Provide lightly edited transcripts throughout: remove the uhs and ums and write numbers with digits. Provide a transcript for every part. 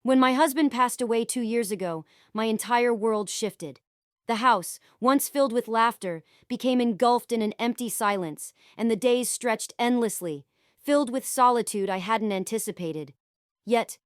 When my husband passed away 2 years ago, my entire world shifted. The house, once filled with laughter, became engulfed in an empty silence, and the days stretched endlessly, filled with solitude I hadn't anticipated. Yet,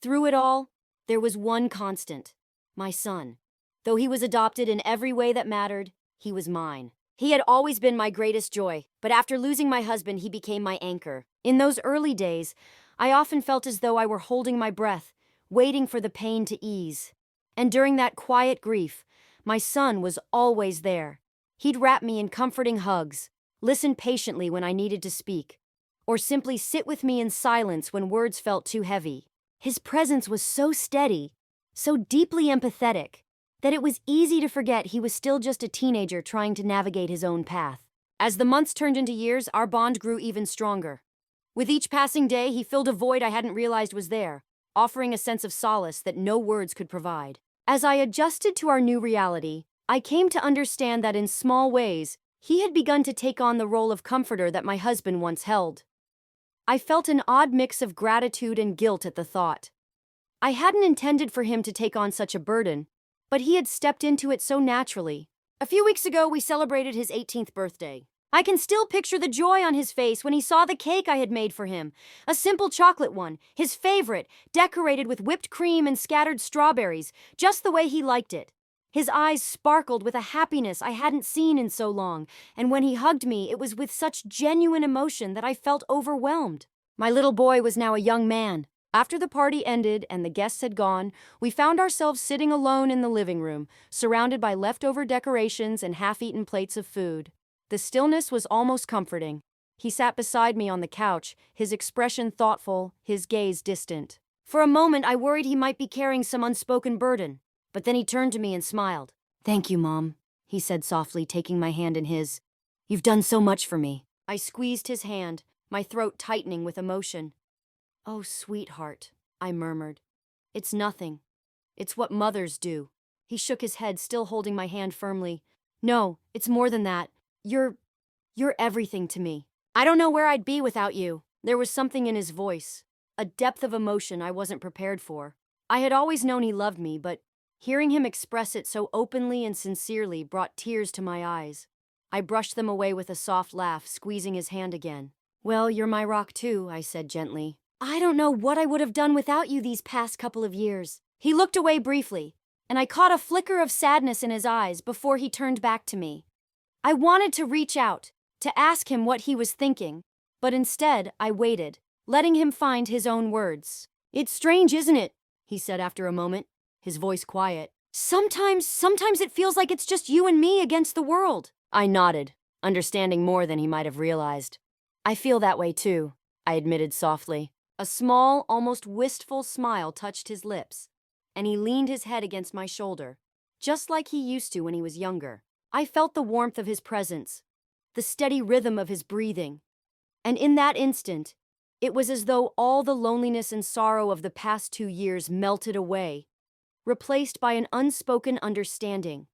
through it all, there was one constant: my son. Though he was adopted in every way that mattered, he was mine. He had always been my greatest joy, but after losing my husband, he became my anchor. In those early days, I often felt as though I were holding my breath, waiting for the pain to ease. And during that quiet grief, my son was always there. He'd wrap me in comforting hugs, listen patiently when I needed to speak, or simply sit with me in silence when words felt too heavy. His presence was so steady, so deeply empathetic, that it was easy to forget he was still just a teenager trying to navigate his own path. As the months turned into years, our bond grew even stronger. With each passing day, he filled a void I hadn't realized was there, offering a sense of solace that no words could provide. As I adjusted to our new reality, I came to understand that in small ways, he had begun to take on the role of comforter that my husband once held. I felt an odd mix of gratitude and guilt at the thought. I hadn't intended for him to take on such a burden, but he had stepped into it so naturally. A few weeks ago, we celebrated his 18th birthday. I can still picture the joy on his face when he saw the cake I had made for him. A simple chocolate one, his favorite, decorated with whipped cream and scattered strawberries, just the way he liked it. His eyes sparkled with a happiness I hadn't seen in so long, and when he hugged me, it was with such genuine emotion that I felt overwhelmed. My little boy was now a young man. After the party ended and the guests had gone, we found ourselves sitting alone in the living room, surrounded by leftover decorations and half-eaten plates of food. The stillness was almost comforting. He sat beside me on the couch, his expression thoughtful, his gaze distant. For a moment, I worried he might be carrying some unspoken burden, but then he turned to me and smiled. "Thank you, Mom," he said softly, taking my hand in his. "You've done so much for me." I squeezed his hand, my throat tightening with emotion. "Oh, sweetheart," I murmured. "It's nothing. It's what mothers do." He shook his head, still holding my hand firmly. "No, it's more than that. You're everything to me. I don't know where I'd be without you." There was something in his voice, a depth of emotion I wasn't prepared for. I had always known he loved me, but hearing him express it so openly and sincerely brought tears to my eyes. I brushed them away with a soft laugh, squeezing his hand again. "Well, you're my rock too," I said gently. "I don't know what I would have done without you these past couple of years." He looked away briefly, and I caught a flicker of sadness in his eyes before he turned back to me. I wanted to reach out, to ask him what he was thinking, but instead I waited, letting him find his own words. "It's strange, isn't it?" he said after a moment, his voice quiet. Sometimes it feels like it's just you and me against the world." I nodded, understanding more than he might have realized. "I feel that way too," I admitted softly. A small, almost wistful smile touched his lips, and he leaned his head against my shoulder, just like he used to when he was younger. I felt the warmth of his presence, the steady rhythm of his breathing, and in that instant, it was as though all the loneliness and sorrow of the past 2 years melted away, replaced by an unspoken understanding.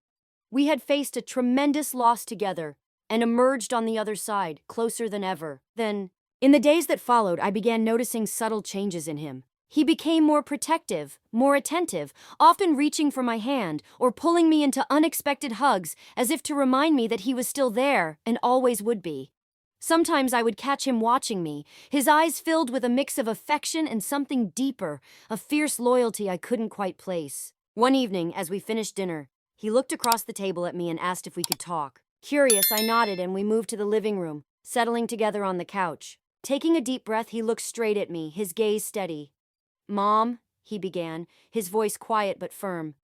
We had faced a tremendous loss together and emerged on the other side, closer than ever. Then, in the days that followed, I began noticing subtle changes in him. He became more protective, more attentive, often reaching for my hand or pulling me into unexpected hugs as if to remind me that he was still there and always would be. Sometimes I would catch him watching me, his eyes filled with a mix of affection and something deeper, a fierce loyalty I couldn't quite place. One evening, as we finished dinner, he looked across the table at me and asked if we could talk. Curious, I nodded and we moved to the living room, settling together on the couch. Taking a deep breath, he looked straight at me, his gaze steady. "Mom," he began, his voice quiet but firm.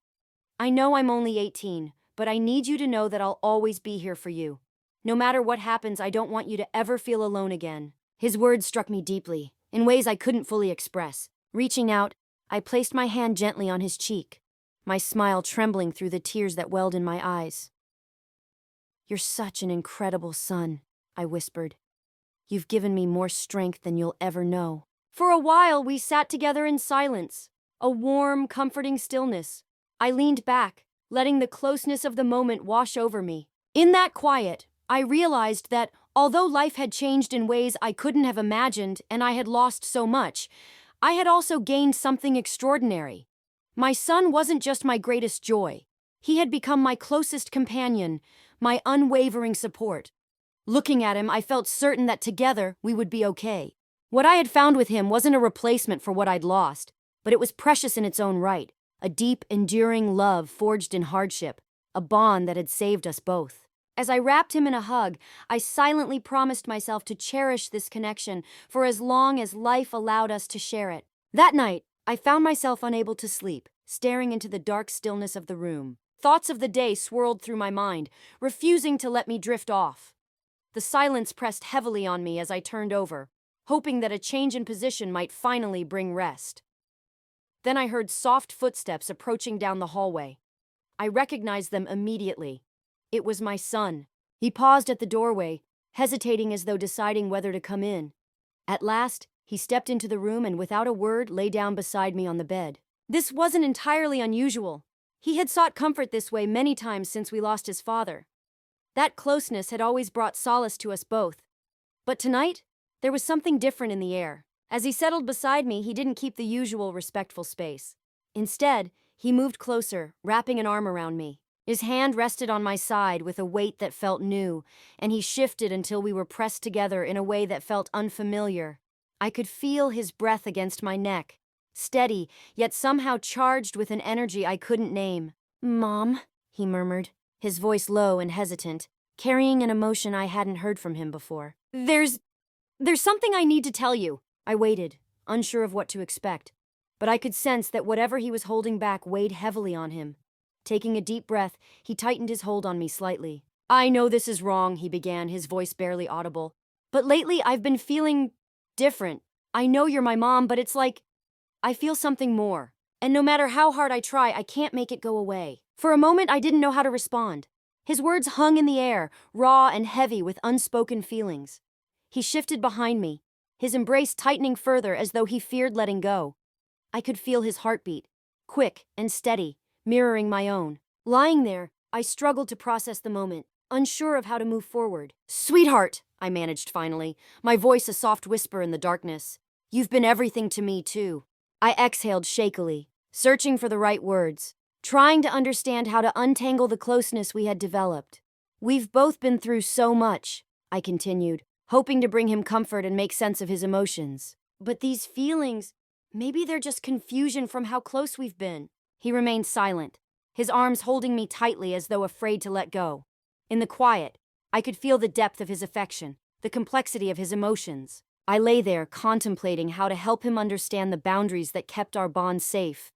"I know I'm only 18, but I need you to know that I'll always be here for you. No matter what happens, I don't want you to ever feel alone again." His words struck me deeply, in ways I couldn't fully express. Reaching out, I placed my hand gently on his cheek, my smile trembling through the tears that welled in my eyes. "You're such an incredible son," I whispered. "You've given me more strength than you'll ever know." For a while, we sat together in silence, a warm, comforting stillness. I leaned back, letting the closeness of the moment wash over me. In that quiet, I realized that, although life had changed in ways I couldn't have imagined and I had lost so much, I had also gained something extraordinary. My son wasn't just my greatest joy. He had become my closest companion, my unwavering support. Looking at him, I felt certain that together we would be okay. What I had found with him wasn't a replacement for what I'd lost, but it was precious in its own right, a deep, enduring love forged in hardship, a bond that had saved us both. As I wrapped him in a hug, I silently promised myself to cherish this connection for as long as life allowed us to share it. That night, I found myself unable to sleep, staring into the dark stillness of the room. Thoughts of the day swirled through my mind, refusing to let me drift off. The silence pressed heavily on me as I turned over, hoping that a change in position might finally bring rest. Then I heard soft footsteps approaching down the hallway. I recognized them immediately. It was my son. He paused at the doorway, hesitating as though deciding whether to come in. At last, he stepped into the room and without a word lay down beside me on the bed. This wasn't entirely unusual. He had sought comfort this way many times since we lost his father. That closeness had always brought solace to us both. But tonight, there was something different in the air. As he settled beside me, he didn't keep the usual respectful space. Instead, he moved closer, wrapping an arm around me. His hand rested on my side with a weight that felt new, and he shifted until we were pressed together in a way that felt unfamiliar. I could feel his breath against my neck, steady, yet somehow charged with an energy I couldn't name. "Mom," he murmured, his voice low and hesitant, carrying an emotion I hadn't heard from him before. There's something I need to tell you." I waited, unsure of what to expect, but I could sense that whatever he was holding back weighed heavily on him. Taking a deep breath, he tightened his hold on me slightly. "I know this is wrong," he began, his voice barely audible. "But lately I've been feeling different. I know you're my mom, but it's like I feel something more. And no matter how hard I try, I can't make it go away." For a moment, I didn't know how to respond. His words hung in the air, raw and heavy with unspoken feelings. He shifted behind me, his embrace tightening further as though he feared letting go. I could feel his heartbeat, quick and steady, mirroring my own. Lying there, I struggled to process the moment, unsure of how to move forward. "Sweetheart," I managed finally, my voice a soft whisper in the darkness. "You've been everything to me, too." I exhaled shakily, searching for the right words, trying to understand how to untangle the closeness we had developed. "We've both been through so much," I continued, hoping to bring him comfort and make sense of his emotions. "But these feelings, maybe they're just confusion from how close we've been." He remained silent, his arms holding me tightly as though afraid to let go. In the quiet, I could feel the depth of his affection, the complexity of his emotions. I lay there contemplating how to help him understand the boundaries that kept our bond safe,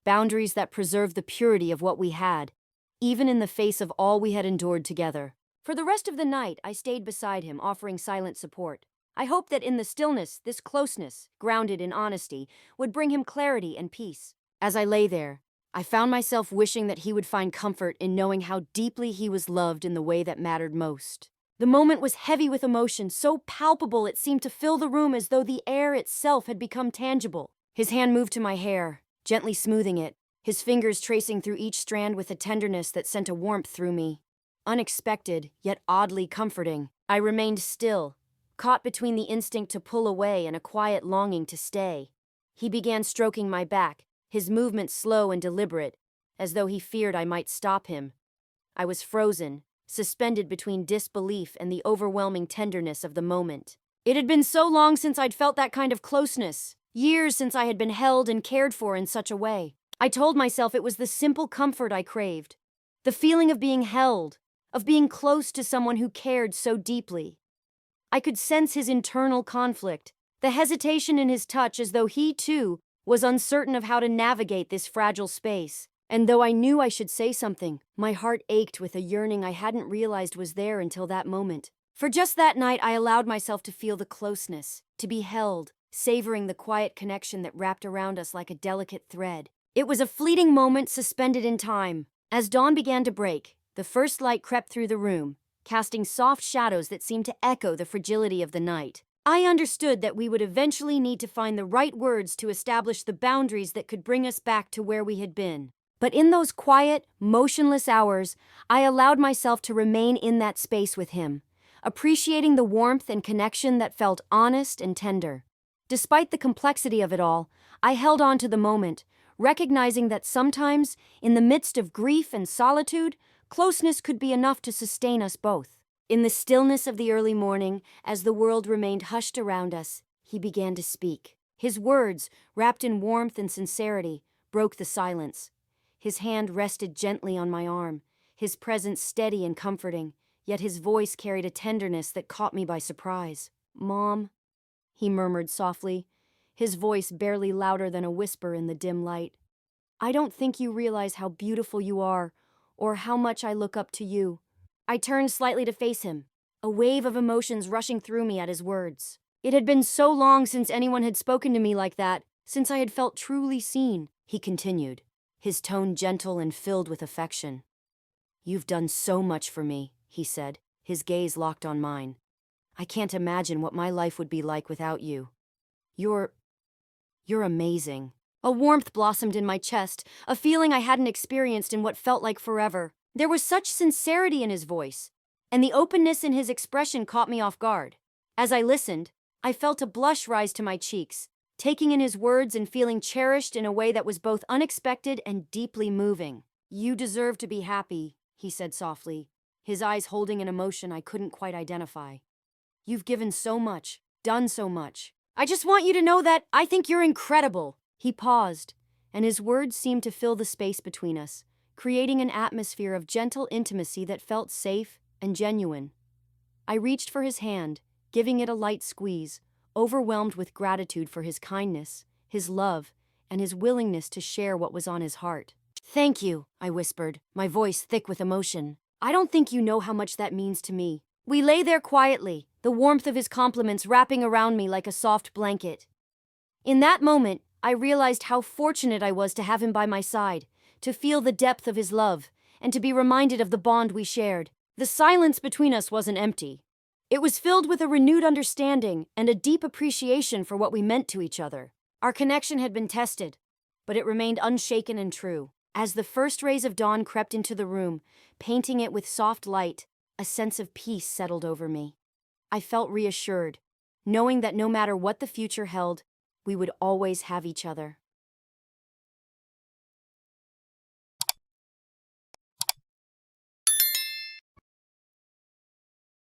boundaries that preserved the purity of what we had, even in the face of all we had endured together. For the rest of the night, I stayed beside him, offering silent support. I hoped that in the stillness, this closeness, grounded in honesty, would bring him clarity and peace. As I lay there, I found myself wishing that he would find comfort in knowing how deeply he was loved in the way that mattered most. The moment was heavy with emotion, so palpable it seemed to fill the room as though the air itself had become tangible. His hand moved to my hair, gently smoothing it, his fingers tracing through each strand with a tenderness that sent a warmth through me. Unexpected, yet oddly comforting. I remained still, caught between the instinct to pull away and a quiet longing to stay. He began stroking my back, his movements slow and deliberate, as though he feared I might stop him. I was frozen, suspended between disbelief and the overwhelming tenderness of the moment. It had been so long since I'd felt that kind of closeness, years since I had been held and cared for in such a way. I told myself it was the simple comfort I craved, the feeling of being held, of being close to someone who cared so deeply. I could sense his internal conflict, the hesitation in his touch as though he, too, was uncertain of how to navigate this fragile space. And though I knew I should say something, my heart ached with a yearning I hadn't realized was there until that moment. For just that night, I allowed myself to feel the closeness, to be held, savoring the quiet connection that wrapped around us like a delicate thread. It was a fleeting moment suspended in time. As dawn began to break, the first light crept through the room, casting soft shadows that seemed to echo the fragility of the night. I understood that we would eventually need to find the right words to establish the boundaries that could bring us back to where we had been. But in those quiet, motionless hours, I allowed myself to remain in that space with him, appreciating the warmth and connection that felt honest and tender. Despite the complexity of it all, I held on to the moment, recognizing that sometimes, in the midst of grief and solitude, closeness could be enough to sustain us both. In the stillness of the early morning, as the world remained hushed around us, he began to speak. His words, wrapped in warmth and sincerity, broke the silence. His hand rested gently on my arm, his presence steady and comforting, yet his voice carried a tenderness that caught me by surprise. "Mom," he murmured softly, his voice barely louder than a whisper in the dim light. "I don't think you realize how beautiful you are, or how much I look up to you." I turned slightly to face him, a wave of emotions rushing through me at his words. It had been so long since anyone had spoken to me like that, since I had felt truly seen, he continued, his tone gentle and filled with affection. "You've done so much for me," he said, his gaze locked on mine. "I can't imagine what my life would be like without you. You're amazing." A warmth blossomed in my chest, a feeling I hadn't experienced in what felt like forever. There was such sincerity in his voice, and the openness in his expression caught me off guard. As I listened, I felt a blush rise to my cheeks, taking in his words and feeling cherished in a way that was both unexpected and deeply moving. "You deserve to be happy," he said softly, his eyes holding an emotion I couldn't quite identify. "You've given so much, done so much. I just want you to know that I think you're incredible." He paused, and his words seemed to fill the space between us, creating an atmosphere of gentle intimacy that felt safe and genuine. I reached for his hand, giving it a light squeeze, overwhelmed with gratitude for his kindness, his love, and his willingness to share what was on his heart. "Thank you," I whispered, my voice thick with emotion. "I don't think you know how much that means to me." We lay there quietly, the warmth of his compliments wrapping around me like a soft blanket. In that moment, I realized how fortunate I was to have him by my side, to feel the depth of his love, and to be reminded of the bond we shared. The silence between us wasn't empty. It was filled with a renewed understanding and a deep appreciation for what we meant to each other. Our connection had been tested, but it remained unshaken and true. As the first rays of dawn crept into the room, painting it with soft light, a sense of peace settled over me. I felt reassured, knowing that no matter what the future held, we would always have each other.